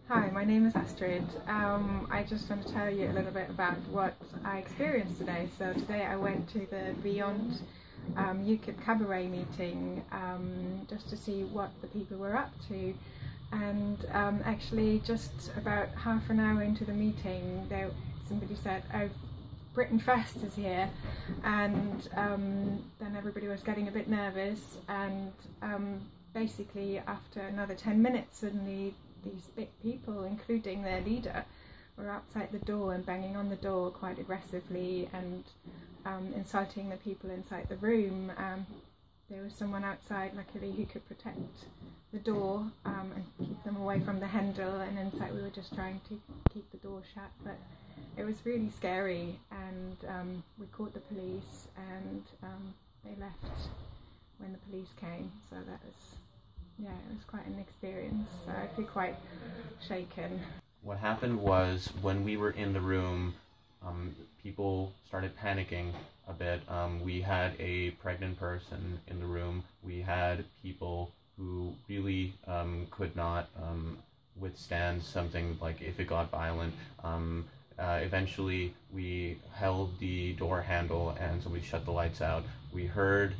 Hi, my name is Astrid. I just want to tell you a little bit about what I experienced today. So today I went to the Beyond UKIP cabaret meeting just to see what the people were up to, and actually just about half an hour into the meeting somebody said, "Oh, Britain Fest is here," and then everybody was getting a bit nervous, and basically after another 10 minutes suddenly these big people, including their leader, were outside the door and banging on the door quite aggressively and insulting the people inside the room. There was someone outside, luckily, who could protect the door and keep them away from the handle, and inside we were just trying to keep the door shut. But it was really scary, and we called the police, and they left when the police came, so that was, yeah, it was quite an experience. So I feel quite shaken. What happened was, when we were in the room, people started panicking a bit. We had a pregnant person in the room. We had people who really could not withstand something like if it got violent. Eventually we held the door handle and somebody shut the lights out. We heard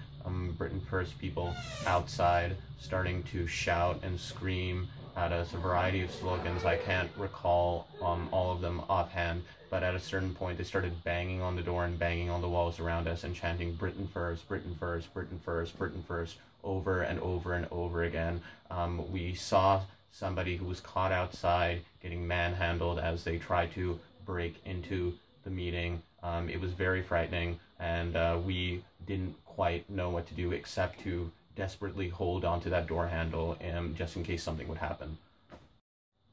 Britain First people outside starting to shout and scream at us a variety of slogans. I can't recall all of them offhand, but at a certain point they started banging on the door and banging on the walls around us and chanting "Britain First, Britain First, Britain First, Britain First" over and over and over again. We saw somebody who was caught outside getting manhandled as they tried to break into the meeting. It was very frightening, and we didn't quite know what to do except to desperately hold onto that door handle just in case something would happen.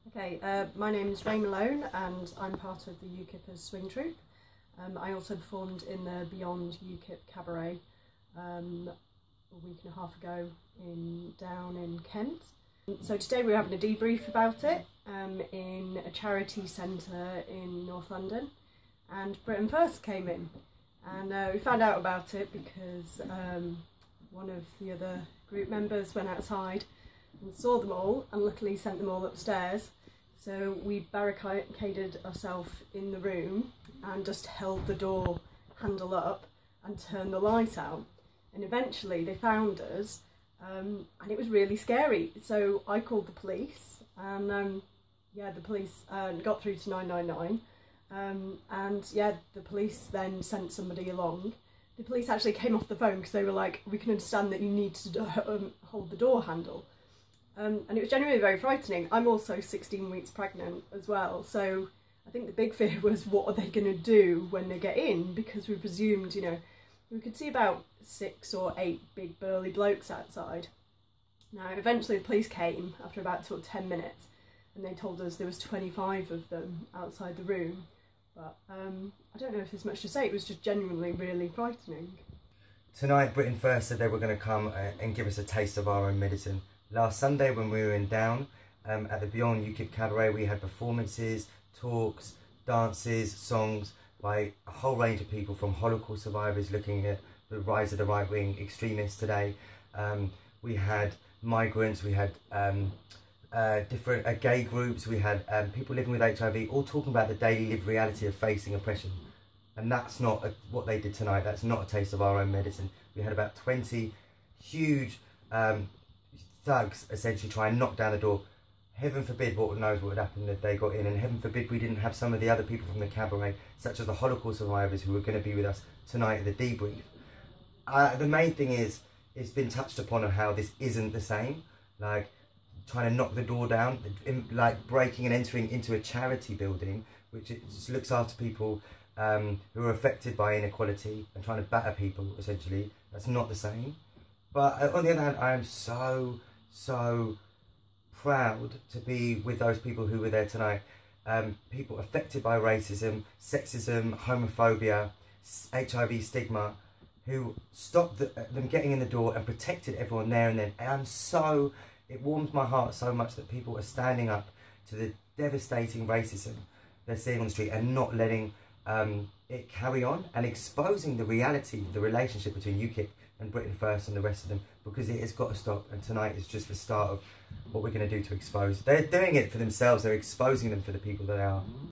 Okay, my name is Ray Malone and I'm part of the UKIPers swing troupe. I also performed in the Beyond UKIP cabaret a week and a half ago down in Kent. So today we're having a debrief about it in a charity centre in North London, and Britain First came in, and we found out about it because one of the other group members went outside and saw them all, and luckily sent them all upstairs. So we barricaded ourselves in the room and just held the door handle up and turned the light out, and eventually they found us, and it was really scary. So I called the police, and yeah, the police got through to 999, and yeah, the police then sent somebody along. The police actually came off the phone because they were like, "We can understand that you need to hold the door handle." And it was genuinely very frightening. I'm also 16 weeks pregnant as well, so I think the big fear was, what are they going to do when they get in? Because we presumed, you know, we could see about 6 or 8 big burly blokes outside. Now, eventually the police came after about sort of 10 minutes, and they told us there was 25 of them outside the room. But I don't know if there's much to say. It was just genuinely really frightening. Tonight, Britain First said they were going to come and give us a taste of our own medicine. Last Sunday, when we were in Down at the Beyond UKIP cabaret, we had performances, talks, dances, songs by a whole range of people, from Holocaust survivors looking at the rise of the right-wing extremists today. We had migrants, we had different gay groups, we had people living with HIV, all talking about the daily lived reality of facing oppression. And that's not what they did tonight. That's not a taste of our own medicine. We had about 20 huge thugs essentially try and knock down the door. Heaven forbid what knows what would happen if they got in, and heaven forbid we didn't have some of the other people from the cabaret, such as the Holocaust survivors, who were going to be with us tonight at the debrief. The main thing is, it's been touched upon on how this isn't the same. Like, trying to knock the door down, like breaking and entering into a charity building, which just looks after people who are affected by inequality, and trying to batter people, essentially. That's not the same. But on the other hand, I am so proud to be with those people who were there tonight. People affected by racism, sexism, homophobia, HIV stigma, who stopped them getting in the door and protected everyone there and then. And it warms my heart so much that people are standing up to the devastating racism they're seeing on the street and not letting it carry on and exposing the reality, the relationship between UKIP and Britain First and the rest of them, because it has got to stop. And tonight is just the start of what we're going to do to expose. They're doing it for themselves. They're exposing them for the people that they are.